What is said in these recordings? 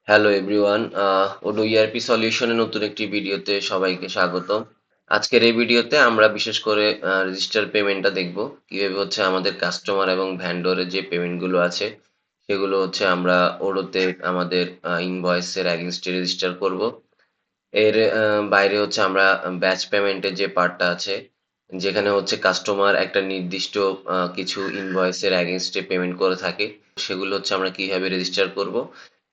Hello everyone, Odoo ERP সলিউশনের নতুন একটি ভিডিওতে সবাইকে স্বাগত। আজকের এই ভিডিওতে আমরা বিশেষ করে রেজিস্টার পেমেন্টটা দেখব। কিভাবে হচ্ছে আমাদের কাস্টমার এবং ভ্যান্ডরের যে পেমেন্টগুলো আছে সেগুলো হচ্ছে আমরা ওডোতে আমাদের ইনভয়েসের অ্যাগেইনস্টে রেজিস্টার করব। এর বাইরে হচ্ছে আমরা ব্যাচ পেমেন্টের যে পার্টটা আছে, যেখানে হচ্ছে কাস্টমার একটা নির্দিষ্ট কিছু ইনভয়েসের অ্যাগেইনস্টে পেমেন্ট করে থাকে, সেগুলো হচ্ছে আমরা কিভাবে রেজিস্টার করব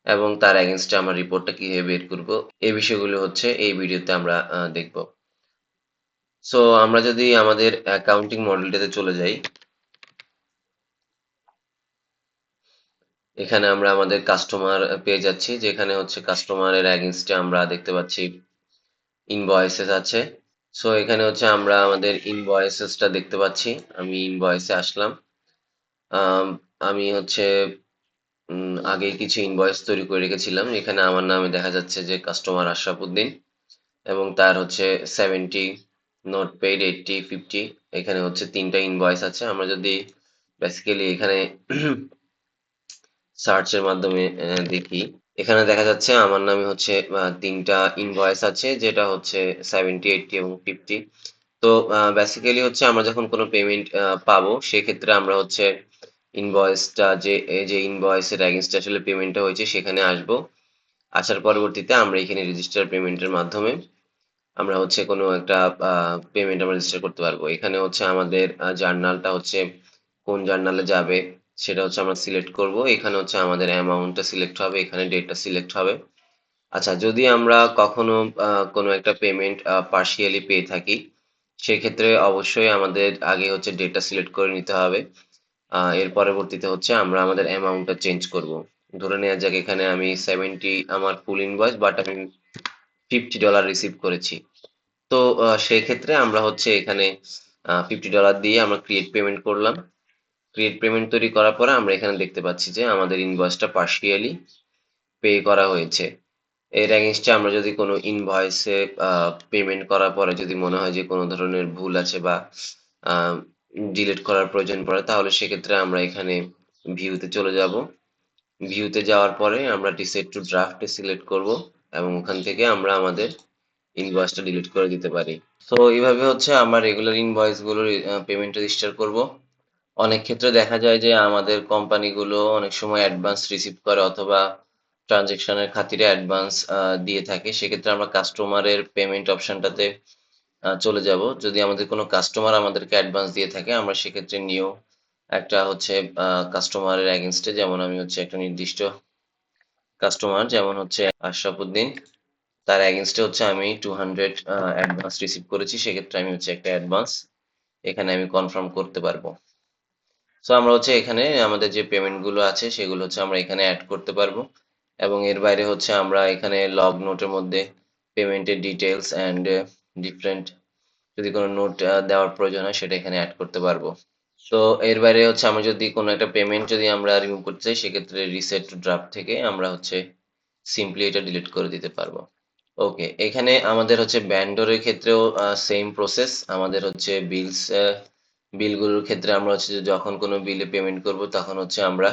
এবং তার অ্যাগেইনস্টে আমরা রিপোর্টটা কিভাবে বের করব, এই বিষয়গুলো হচ্ছে এই ভিডিওতে আমরা দেখব। সো আমরা যদি আমাদের অ্যাকাউন্টিং মডেলটাতে চলে যাই, এখানে আমরা আমাদের কাস্টমার পেয়ে যাচ্ছি, যেখানে হচ্ছে কাস্টমারের অ্যাগেইনস্টে আমরা দেখতে পাচ্ছি ইনভয়েসেস আছে। সো এখানে হচ্ছে আমরা আমাদের ইনভয়েসেসটা দেখতে পাচ্ছি। আমি ইনভয়েসে আসলাম। আম, আমি হচ্ছে আগেই কিছু ইনভয়েস তৈরি করে রেখেছিলাম। এখানে আমার নামে দেখা যাচ্ছে যে কাস্টমার আশরাফ উদ্দিন, এবং তার হচ্ছে 70, নট পেইড 80, 50। এখানে হচ্ছে তিনটা ইনভয়েস আছে। আমরা যদি বেসিক্যালি এখানে সার্চের মাধ্যমে দেখি, এখানে দেখা যাচ্ছে আমার নামে হচ্ছে তিনটা ইনভয়েস আছে, যেটা হচ্ছে 70, 80 এবং 50। তো বেসিক্যালি হচ্ছে আমরা যখন কোনো পেমেন্ট পাবো, সেক্ষেত্রে আমরা হচ্ছে ইনভয়েসটা যে এই যে ইনভয়েসের এগেইনস্টে আসলে পেমেন্টটা হয়েছে সেখানে আসবো। আসার পরবর্তীতে আমরা এখানে রেজিস্টার পেমেন্টের মাধ্যমে আমরা হচ্ছে কোনো একটা পেমেন্ট আমরা রেজিস্টার করতে পারবো। এখানে হচ্ছে আমাদের জার্নালটা হচ্ছে কোন জার্নালে যাবে সেটা হচ্ছে আমরা সিলেক্ট করব। এখানে হচ্ছে আমাদের অ্যামাউন্টটা সিলেক্ট হবে, এখানে ডেটটা সিলেক্ট হবে। আচ্ছা, যদি আমরা কখনো কোনো একটা পেমেন্ট পার্শিয়ালি পেয়ে থাকি, সেক্ষেত্রে অবশ্যই আমাদের আগে হচ্ছে ডেটটা সিলেক্ট করে নিতে হবে। এর পরবর্তীতে হচ্ছে আমরা আমাদের অ্যামাউন্টটা চেঞ্জ করব। ধরে নেওয়া যাক এখানে আমি 70 আমার ফুল ইনভয়েস, বাট আমি $50 রিসিভ করেছি। তো সেই ক্ষেত্রে আমরা হচ্ছে এখানে $50 দিয়ে আমরা ক্রিয়েট পেমেন্ট করলাম। ক্রিয়েট পেমেন্ট তৈরি করার পরে আমরা এখানে দেখতে পাচ্ছি যে আমাদের ইনভয়েসটা পার্শিয়ালি পে করা হয়েছে। এর এগেইনস্টে আমরা যদি কোনো ইনভয়েসে পেমেন্ট করার পরে যদি মনে হয় যে কোনো ধরনের ভুল আছে বা ডিলিট করার প্রয়োজন পড়ে, তাহলে সেক্ষেত্রে আমরা এখানে ভিউতে চলে যাব। ভিউতে যাওয়ার পরে আমরা ডিসেট টু ড্রাফটে সিলেক্ট করব, এবং ওখান থেকে আমরা আমাদের ইনভয়েসটা ডিলিট করে দিতে পারি। তো এইভাবে হচ্ছে আমরা রেগুলার ইনভয়েসগুলোর পেমেন্ট রেজিস্টার করব। অনেক ক্ষেত্রে দেখা যায় যে আমাদের কোম্পানিগুলো অনেক সময় অ্যাডভান্স রিসিভ করে, অথবা ট্রানজেকশনের খাতিরে অ্যাডভান্স দিয়ে থাকে। সেক্ষেত্রে আমরা কাস্টমারের পেমেন্ট অপশনটাতে চলে যাব। যদি আমাদের কোনো কাস্টমার আমাদেরকে অ্যাডভান্স দিয়ে থাকে, আমরা সেক্ষেত্রে নিয়েও একটা হচ্ছে কাস্টমারের এগেনস্টে, যেমন আমি হচ্ছে একটা নির্দিষ্ট কাস্টমার, যেমন হচ্ছে আশরাফ উদ্দিন, তার এগেনস্টে হচ্ছে আমি 200 অ্যাডভান্স রিসিভ করেছি। সেক্ষেত্রে আমি হচ্ছে একটা অ্যাডভান্স এখানে আমি কনফার্ম করতে পারবো। সো আমরা হচ্ছে এখানে আমাদের যে পেমেন্ট গুলো আছে সেগুলো হচ্ছে আমরা এখানে অ্যাড করতে পারবো, এবং এর বাইরে হচ্ছে আমরা এখানে লগ নোটের মধ্যে পেমেন্টের ডিটেলস অ্যান্ড ডিফারেন্ট যদি কোনো নোট দেওয়ার প্রয়োজন হয় সেটা এখানে অ্যাড করতে পারবো। তো এর বাইরে হচ্ছে আমরা যদি কোনো একটা পেমেন্ট যদি আমরা রিমুভ করতে চাই, সেক্ষেত্রে রিসেট টু ড্রাফট থেকে আমরা হচ্ছে সিম্পলি এটা ডিলিট করে দিতে পারবো। ওকে, এখানে আমাদের হচ্ছে ভ্যান্ডরের ক্ষেত্রেও সেম প্রসেস। আমাদের হচ্ছে বিলগুলোর ক্ষেত্রে আমরা হচ্ছে যে যখন কোনো বিলে পেমেন্ট করব, তখন হচ্ছে আমরা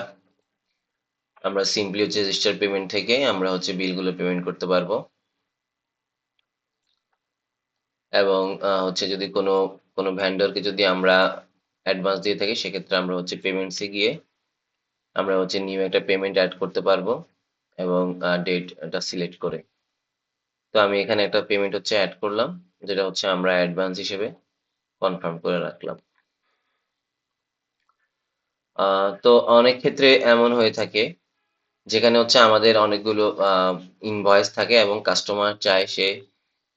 আমরা সিম্পলি হচ্ছে রেজিস্টার পেমেন্ট থেকে আমরা হচ্ছে বিলগুলো পেমেন্ট করতে পারবো। এবং হচ্ছে যদি কোনো কোনো ভ্যান্ডরকে যদি আমরা অ্যাডভান্স দিয়ে থাকি, সেক্ষেত্রে আমরা হচ্ছে পেমেন্টসে গিয়ে আমরা হচ্ছে নিউ একটা পেমেন্ট অ্যাড করতে পারবো, এবং ডেটটা সিলেক্ট করে। তো আমি এখানে একটা পেমেন্ট হচ্ছে অ্যাড করলাম, যেটা হচ্ছে আমরা অ্যাডভান্স হিসেবে কনফার্ম করে রাখলাম। তো অনেক ক্ষেত্রে এমন হয়ে থাকে, যেখানে হচ্ছে আমাদের অনেকগুলো ইনভয়েস থাকে এবং কাস্টমার চায় সে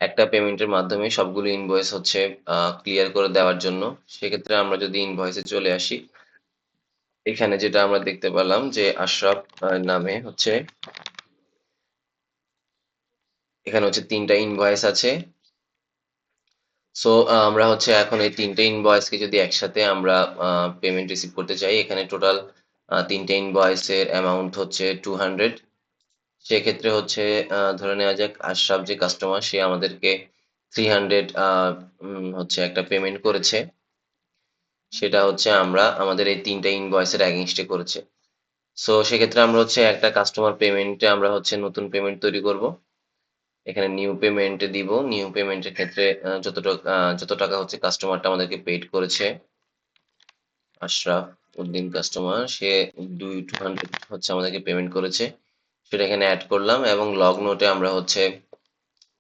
একটা পেমেন্টের মাধ্যমে সবগুলো ইনভয়েস হচ্ছে ক্লিয়ার করে দেওয়ার জন্য। সেক্ষেত্রে আমরা যদি ইনভয়েসে চলে আসি, এখানে যেটা আমরা দেখতে পেলাম যে আশরাফ নামে হচ্ছে এখানে হচ্ছে তিনটা ইনভয়েস আছে। সো আমরা হচ্ছে এখন এই তিনটে ইনভয়েসকে যদি একসাথে আমরা পেমেন্ট রিসিভ করতে চাই, এখানে টোটাল তিনটে ইনভয়েসের অ্যামাউন্ট হচ্ছে 200। সেক্ষেত্রে হচ্ছে ধরে নেওয়া যাক আশরাফ যে কাস্টমার, সে আমাদেরকে 300 হচ্ছে একটা পেমেন্ট করেছে। সেটা হচ্ছে আমরা আমাদের এই তিনটা ইনভয়েসের এগেইনস্টে করেছে। সো সেক্ষেত্রে আমরা হচ্ছে একটা কাস্টমার পেমেন্টে আমরা হচ্ছে নতুন পেমেন্ট তৈরি করব। এখানে নিউ পেমেন্ট দিব। নিউ পেমেন্টের ক্ষেত্রে যত টাকা হচ্ছে কাস্টমারটা আমাদেরকে পেইড করেছে, আশরাফ উদ্দিন কাস্টমার, সে 200 হচ্ছে আমাদেরকে পেমেন্ট করেছে। সেটা এখানে অ্যাড করলাম এবং লগ নোটে আমরা হচ্ছে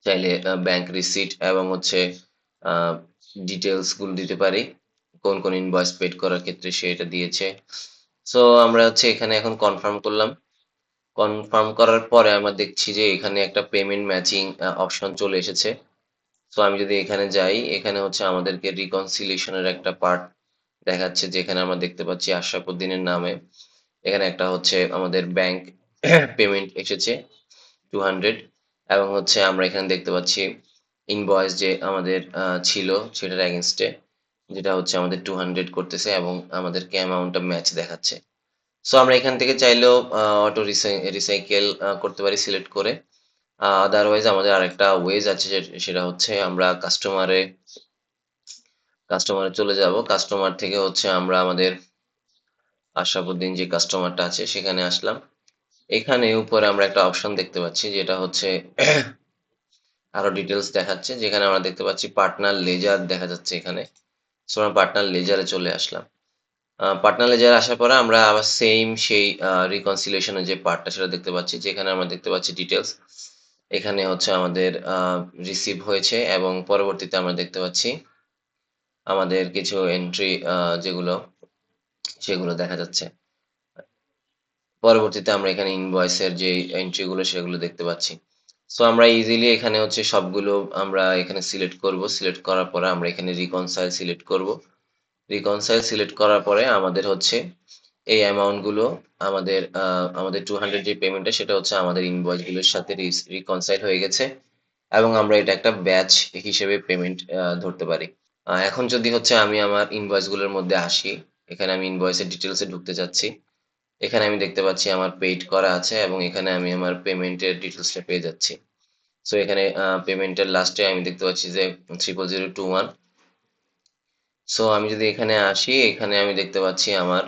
চাইলে ব্যাংক রিসিট এবং হচ্ছে ডিটেলস গুলো দিতে পারি, কোন কোন ইনভয়েস পেড করার ক্ষেত্রে সে এটা দিয়েছে। সো আমরা হচ্ছে এখানে এখন কনফার্ম করলাম। কনফার্ম করার পরে আমরা দেখছি যে এখানে একটা পেমেন্ট ম্যাচিং অপশন চলে এসেছে। সো আমি যদি এখানে যাই, এখানে হচ্ছে আমাদেরকে রিকনসিলিয়েশনের একটা পার্ট দেখাচ্ছে, যেখানে আমরা দেখতে পাচ্ছি আশরাফ উদ্দিনের নামে এখানে একটা হচ্ছে আমাদের ব্যাংক পেমেন্ট এসেছে 200, এবং হচ্ছে আমরা এখানে দেখতে পাচ্ছি ইনভয়েস যে আমাদের ছিল সেটার এগেনস্টে, যেটা হচ্ছে আমাদের 200 করতেছে এবং আমাদেরকে অ্যামাউন্টটা ম্যাচ দেখাচ্ছে। সো আমরা এখান থেকে চাইলেও অটো রিসাইকেল করতে পারি সিলেক্ট করে। আদারওয়াইজ আমাদের আরেকটা ওয়েজ আছে, সেটা হচ্ছে আমরা কাস্টমারে চলে যাব। কাস্টমার থেকে হচ্ছে আমরা আমাদের আশরাফুদ্দিন যে কাস্টমারটা আছে সেখানে আসলাম। এখানে উপরে আমরা একটা অপশন দেখতে পাচ্ছি, যেটা হচ্ছে আরো ডিটেলস দেখাচ্ছে, যেখানে আমরা দেখতে পাচ্ছি পার্টনার লেজার দেখা যাচ্ছে এখানে। সো আমরা পার্টনার লেজারে চলে আসলাম। পার্টনার লেজারে আসার পরে আমরা আবার সেম সেই রিকনসিলিয়েশনের যে পার্টটা সেটা দেখতে পাচ্ছি, যেখানে আমরা দেখতে পাচ্ছি ডিটেলস। এখানে হচ্ছে আমাদের রিসিভ হয়েছে এবং পরবর্তীতে আমরা দেখতে পাচ্ছি আমাদের কিছু এন্ট্রি যেগুলো সেগুলো দেখা যাচ্ছে। পরবর্তীতে আমরা এখানে ইনভয়েসের যে এন্ট্রি গুলো সেগুলো দেখতে পাচ্ছি। সো আমরা ইজিলি এখানে হচ্ছে সবগুলো আমরা এখানে সিলেক্ট করব। সিলেক্ট করার পরে আমরা এখানে রিকনসাইল সিলেক্ট করব। রিকনসাইল সিলেক্ট করার পরে আমাদের হচ্ছে এই অ্যামাউন্ট গুলো আমাদের 200 যে পেমেন্টটা সেটা হচ্ছে আমাদের ইনভয়েস গুলোর সাথে রিকনসাইল হয়ে গেছে এবং আমরা এটা একটা ব্যাচ হিসেবে পেমেন্ট ধরতে পারি। এখন যদি হচ্ছে আমি আমার ইনভয়েস গুলোর মধ্যে আসি, এখানে আমি ইনভয়েসের ডিটেলসে ঢুকতে চাচ্ছি। এখানে আমি দেখতে পাচ্ছি আমার পেইড করা আছে এবং এখানে আমি আমার পেমেন্টের ডিটেলসটা পেয়ে যাচ্ছি। সো এখানে পেমেন্টের লাস্টে আমি দেখতে পাচ্ছি যে 00021। সো আমি যদি এখানে আসি, এখানে আমি দেখতে পাচ্ছি আমার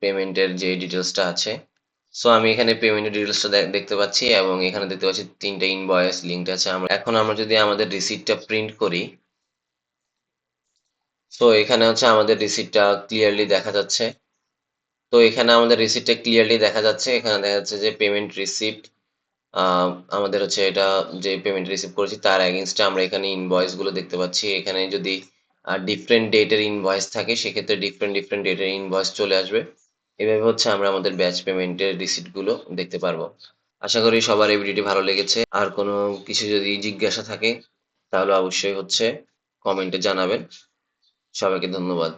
পেমেন্টের যে ডিটেলসটা আছে। সো আমি এখানে পেমেন্টের ডিটেলসটা দেখতে পাচ্ছি এবং এখানে দেখতে পাচ্ছি 3টা ইনভয়েস লিঙ্কড আছে। আমরা যদি আমাদের রিসিটটা প্রিন্ট করি, সো এখানে হচ্ছে আমাদের রিসিটটা ক্লিয়ারলি দেখা যাচ্ছে। তো এখানে আমাদের রিসিটটা ক্লিয়ারলি দেখা যাচ্ছে। এখানে দেখা যাচ্ছে যে পেমেন্ট রিসিপ্ট, আমাদের হচ্ছে এটা যে পেমেন্ট রিসিভ করেছি তার এগেইনস্টে আমরা এখানে ইনভয়েস গুলো দেখতে পাচ্ছি। এখানে যদি ডিফারেন্ট ডেটের ইনভয়েস থাকে সেক্ষেত্রে ডিফারেন্ট ডেটের ইনভয়েস চলে আসবে। এভাবে হচ্ছে আমরা আমাদের ব্যাচ পেমেন্টের রিসিট গুলো দেখতে পারবো। আশা করি সবার এই ভিডিওটি ভালো লেগেছে। আর কোনো কিছু যদি জিজ্ঞাসা থাকে তাহলে অবশ্যই হচ্ছে কমেন্টে জানাবেন। সবাইকে ধন্যবাদ।